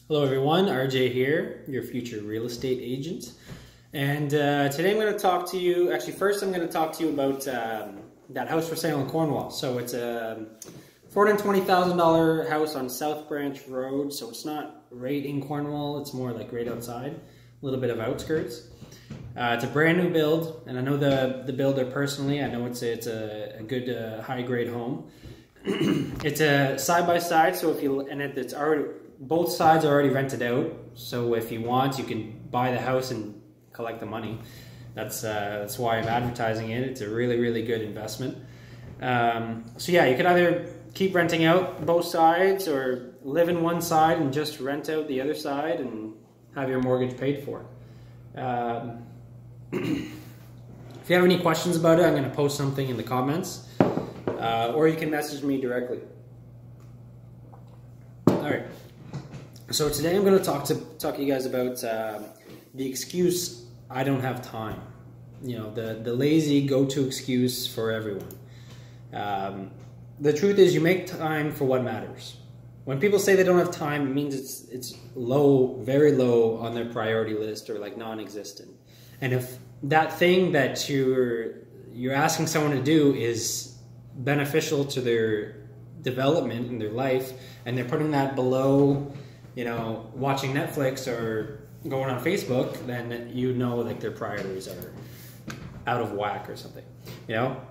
Hello everyone, RJ here, your future real estate agent. And today I'm going to talk to you, actually first I'm going to talk to you about that house for sale in Cornwall. So it's a $420,000 house on South Branch Road, so it's not right in Cornwall, it's more like right outside, a little bit of outskirts. It's a brand new build, and I know the builder personally. I know it's a good high grade home. It's a side-by-side, so it's already, both sides are already rented out, so if you want, you can buy the house and collect the money. That's why I'm advertising it. It's a really good investment. So yeah, you could either keep renting out both sides or live in one side and just rent out the other side and have your mortgage paid for. If you have any questions about it, I'm going to post something in the comments, or you can message me directly. Alright, so today I'm going to talk to you guys about the excuse, I don't have time. You know, the lazy go-to excuse for everyone. The truth is, you make time for what matters. When people say they don't have time, it means it's low, very low on their priority list, or like non-existent. And if that thing that you're asking someone to do is beneficial to their development in their life, and they're putting that below, you know, watching Netflix or going on Facebook, then you know like their priorities are out of whack or something. You know,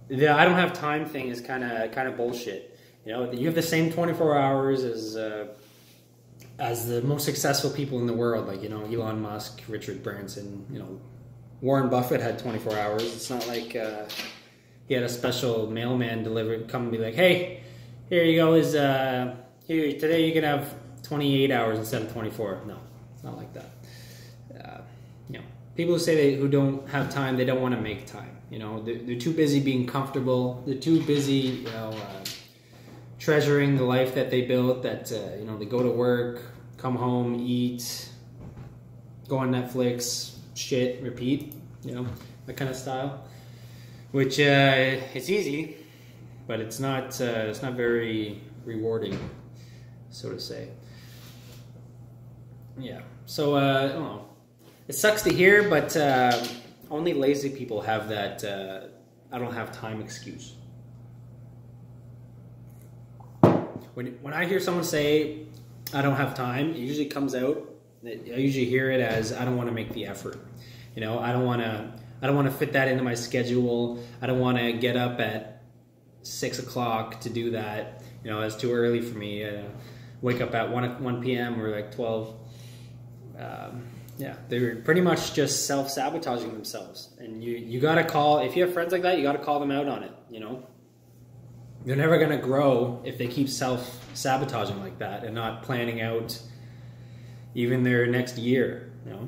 the I don't have time thing is kind of bullshit. You know, you have the same 24 hours as the most successful people in the world, like, you know, Elon Musk, Richard Branson, you know, Warren Buffett had 24 hours. It's not like he had a special mailman come and be like, hey, here you go, here today you can have 28 hours instead of 24. No, it's not like that. You know, people who say who don't have time, they don't want to make time. You know, they're too busy being comfortable. They're too busy, you know, treasuring the life that they built. That you know, they go to work, come home, eat, go on Netflix, shit, repeat. You know, that kind of style. Which it's easy, but it's not very rewarding, so to say. Yeah. So I don't know. It sucks to hear, but only lazy people have that I don't have time excuse. When I hear someone say I don't have time, it usually comes out. I usually hear it as I don't want to make the effort. You know, I don't want to fit that into my schedule. I don't want to get up at 6 o'clock to do that. You know, that's too early for me. Wake up at 1 p.m. or like 12. Yeah, they're pretty much just self-sabotaging themselves. And you got to call, if you have friends like that, you got to call them out on it, you know. They're never going to grow if they keep self-sabotaging like that and not planning out even their next year, you know.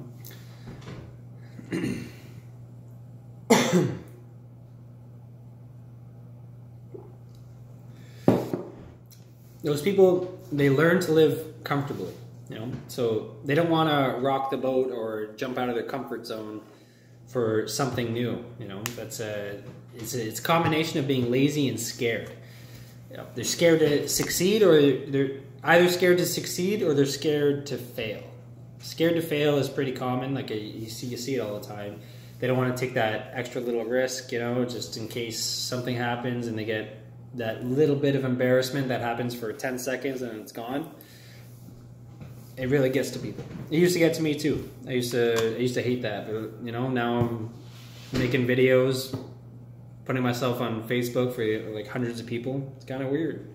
Those people, they learn to live comfortably, you know, so they don't want to rock the boat or jump out of their comfort zone for something new. You know, it's a combination of being lazy and scared. You know, they're scared to succeed, or they're either scared to succeed or they're scared to fail. Scared to fail is pretty common. Like you see it all the time. They don't want to take that extra little risk, you know, just in case something happens and they get that little bit of embarrassment that happens for 10 seconds and it's gone. It really gets to people. It used to get to me too. I used to hate that, but, you know, now I'm making videos, putting myself on Facebook for like hundreds of people. It's kind of weird,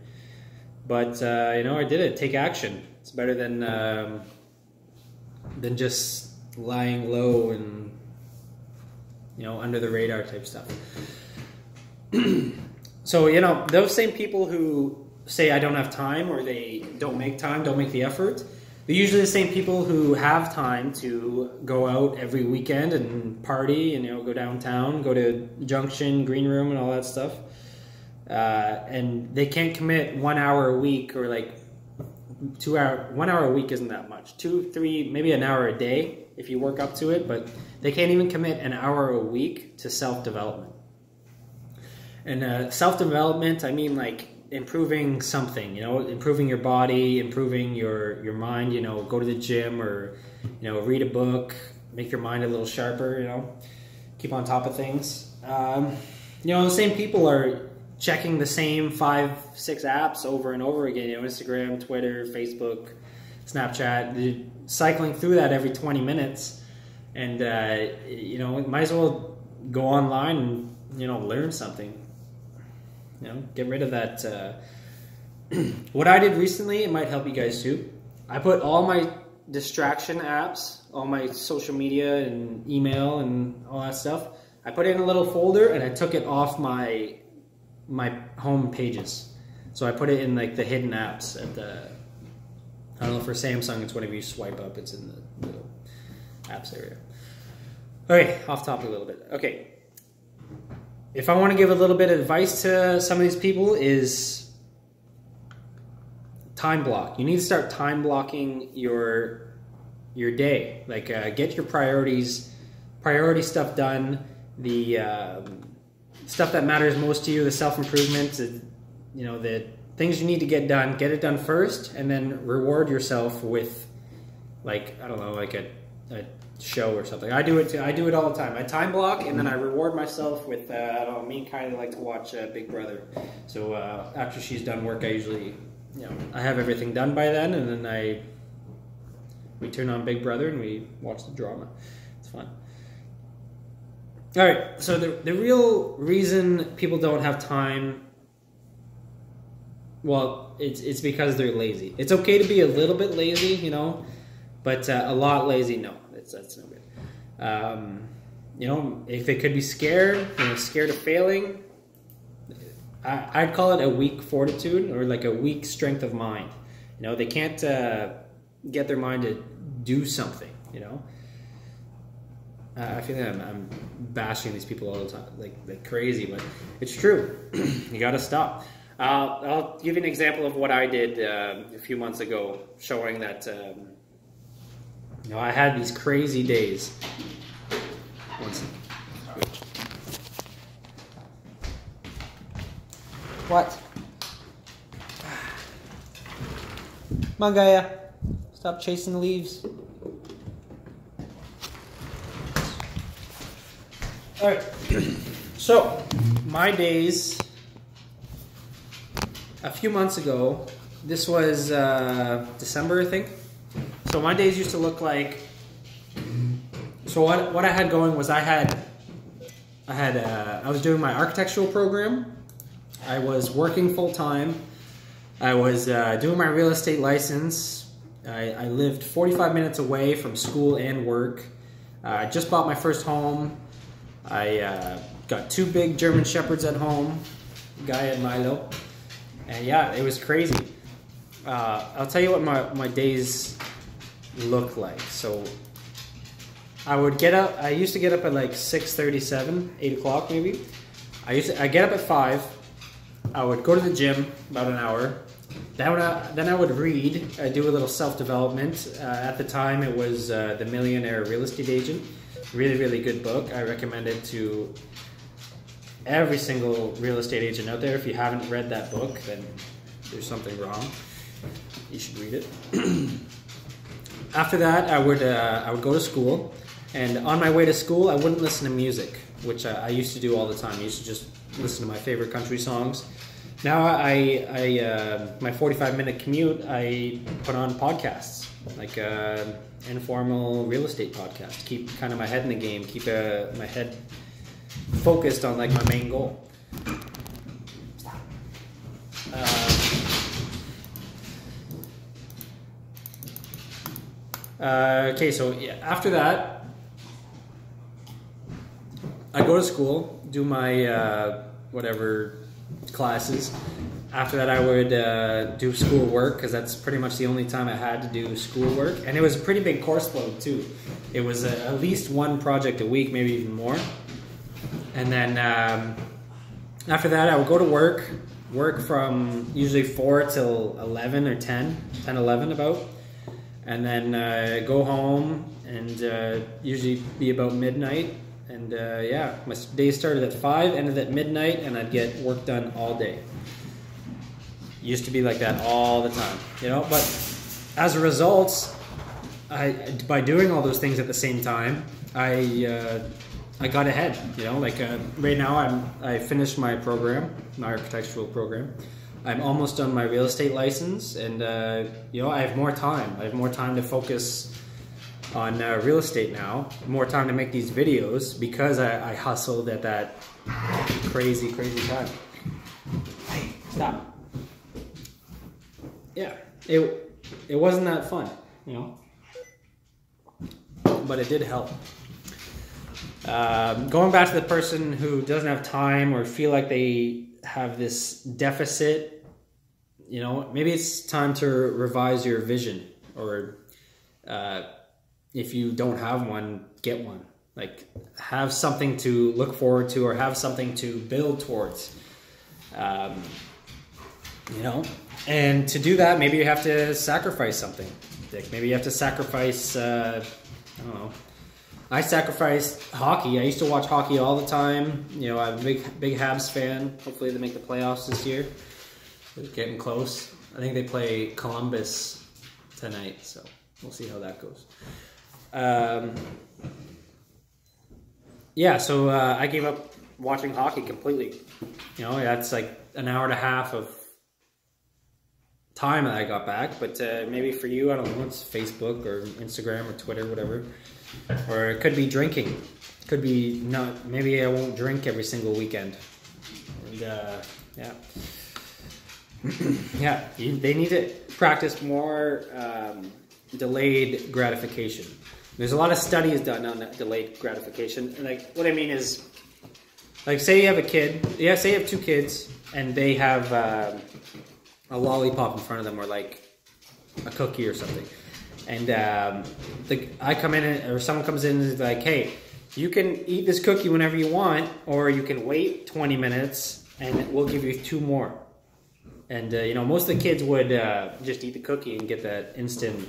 but you know, I did it. Take action. It's better than just lying low and, you know, under the radar type stuff. So, you know, those same people who say I don't have time, or they don't make time, don't make the effort, they're usually the same people who have time to go out every weekend and party and, you know, go downtown, go to Junction, Green Room and all that stuff. And they can't commit 1 hour a week, or like 2 hour, 1 hour a week isn't that much. 2, 3, maybe an hour a day if you work up to it, but they can't even commit an hour a week to self-development. And self-development, I mean like improving something, improving your body, improving your mind, go to the gym or, read a book, make your mind a little sharper, keep on top of things. The same people are checking the same 5-6 apps over and over again, Instagram, Twitter, Facebook, Snapchat. They're cycling through that every 20 minutes. And, might as well go online and, learn something. Get rid of that. What I did recently, it might help you guys too. I put all my distraction apps, all my social media and email and all that stuff, I put it in a little folder and I took it off my home pages. So I put it in like the hidden apps at I don't know, for Samsung, it's whenever you swipe up, it's in the little apps area. Okay, off topic a little bit. Okay. If I want to give a little bit of advice to some of these people is time block. You need to start time blocking your day. Like get your priority stuff done, the stuff that matters most to you, the self-improvement, the things you need to get it done first, and then reward yourself with, like, I don't know, like a show or something. I do it all the time. I time block and then I reward myself with I don't know, me and Kylie like to watch Big Brother. So after she's done work, I usually I have everything done by then, and then we turn on Big Brother and we watch the drama. It's fun. All right, so the real reason people don't have time, well, it's because they're lazy. It's okay to be a little bit lazy, but a lot lazy, no. That's no good. If it could be scared, scared of failing, I'd call it a weak fortitude or like a weak strength of mind. They can't get their mind to do something, I feel like I'm bashing these people all the time, like crazy, but it's true. You got to stop. I'll give you an example of what I did a few months ago, showing that I had these crazy days. One second. What? Come on, Gaia. Stop chasing the leaves. Alright. So, my days, a few months ago, this was December, I think. So my days used to look like, so what I had going was I was doing my architectural program. I was working full time. I was doing my real estate license. I lived 45 minutes away from school and work. I just bought my first home. I got 2 big German Shepherds at home, Gaia and Milo. And yeah, it was crazy. I'll tell you what my days look like. So I would get up. I used to get up at like 6:37, 8 o'clock maybe. I get up at 5. I would go to the gym about an hour. Then I would read. I do a little self-development. At the time, it was The Millionaire Real Estate Agent. Really, really good book. I recommend it to every single real estate agent out there. If you haven't read that book, then there's something wrong. You should read it. After that, I would go to school, and on my way to school, I wouldn't listen to music, which I used to do all the time. I used to just listen to my favorite country songs. Now my 45-minute commute, I put on podcasts, like informal real estate podcast. Keep kind of my head in the game. Keep my head focused on like my main goal. Okay, so yeah, after that, I go to school, do my whatever classes. After that, I would do school work, because that's pretty much the only time I had to do school work. And it was a pretty big course load too. It was at least 1 project a week, maybe even more. And then after that, I would go to work from usually 4 till 11 or 10, 11 about. And then go home and usually be about midnight. And yeah, my day started at 5, ended at midnight, and I'd get work done all day. Used to be like that all the time, you know. But as a result, by doing all those things at the same time, I got ahead, you know. Like right now, I finished my program, my architectural program. I'm almost done my real estate license, and you know, I have more time. I have more time to focus on real estate now. More time to make these videos because I hustled at that crazy time. Hey, stop. Yeah, it wasn't that fun, you know, but it did help. Going back to the person who doesn't have time or feel like they have this deficit, you know, maybe it's time to revise your vision, or if you don't have one, get one. Like, have something to look forward to, or have something to build towards. You know, and to do that, maybe you have to sacrifice something. Like, maybe you have to sacrifice, I don't know. I sacrificed hockey. I used to watch hockey all the time. You know, I'm a big Habs fan. Hopefully they make the playoffs this year. They're getting close. I think they play Columbus tonight, so we'll see how that goes. Yeah, so I gave up watching hockey completely. You know, that's like an hour and a half of time that I got back. But maybe for you, I don't know, it's Facebook or Instagram or Twitter, whatever. Or it could be drinking. Could be not. Maybe I won't drink every single weekend. And yeah, yeah. They need to practice more delayed gratification. There's a lot of studies done on that delayed gratification. And like, what I mean is, like, say you have a kid. Yeah, say you have two kids, and they have a lollipop in front of them, or like a cookie or something. And I come in, or someone comes in and is like, hey, you can eat this cookie whenever you want, or you can wait 20 minutes and we'll give you 2 more. And, you know, most of the kids would just eat the cookie and get that instant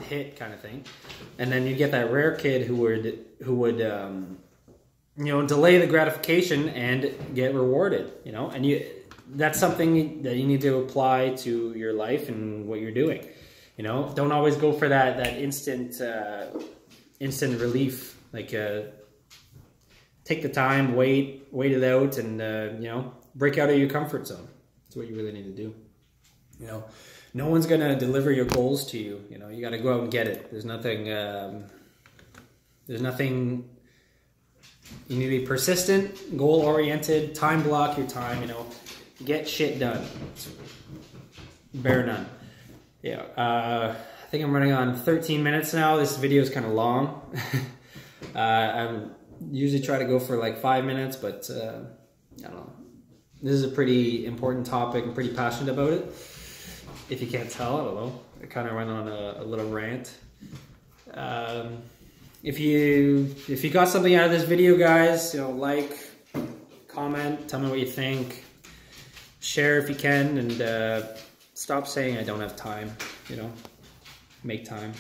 hit kind of thing. And then you get that rare kid who would you know, delay the gratification and get rewarded, you know. And that's something that you need to apply to your life and what you're doing. You know, don't always go for that instant relief. Like, take the time, wait it out, and you know, break out of your comfort zone. That's what you really need to do. You know, no one's gonna deliver your goals to you. You know, you got to go out and get it. There's nothing. There's nothing. You need to be persistent, goal oriented, time block your time. You know, get shit done. Bear none. Yeah, I think I'm running on 13 minutes now. This video is kind of long. I usually try to go for like 5 minutes, but I don't know. This is a pretty important topic. I'm pretty passionate about it. If you can't tell, I don't know. I kind of went on a little rant. If you got something out of this video, guys, you know, like, comment, tell me what you think. Share if you can, and stop saying I don't have time, you know, make time.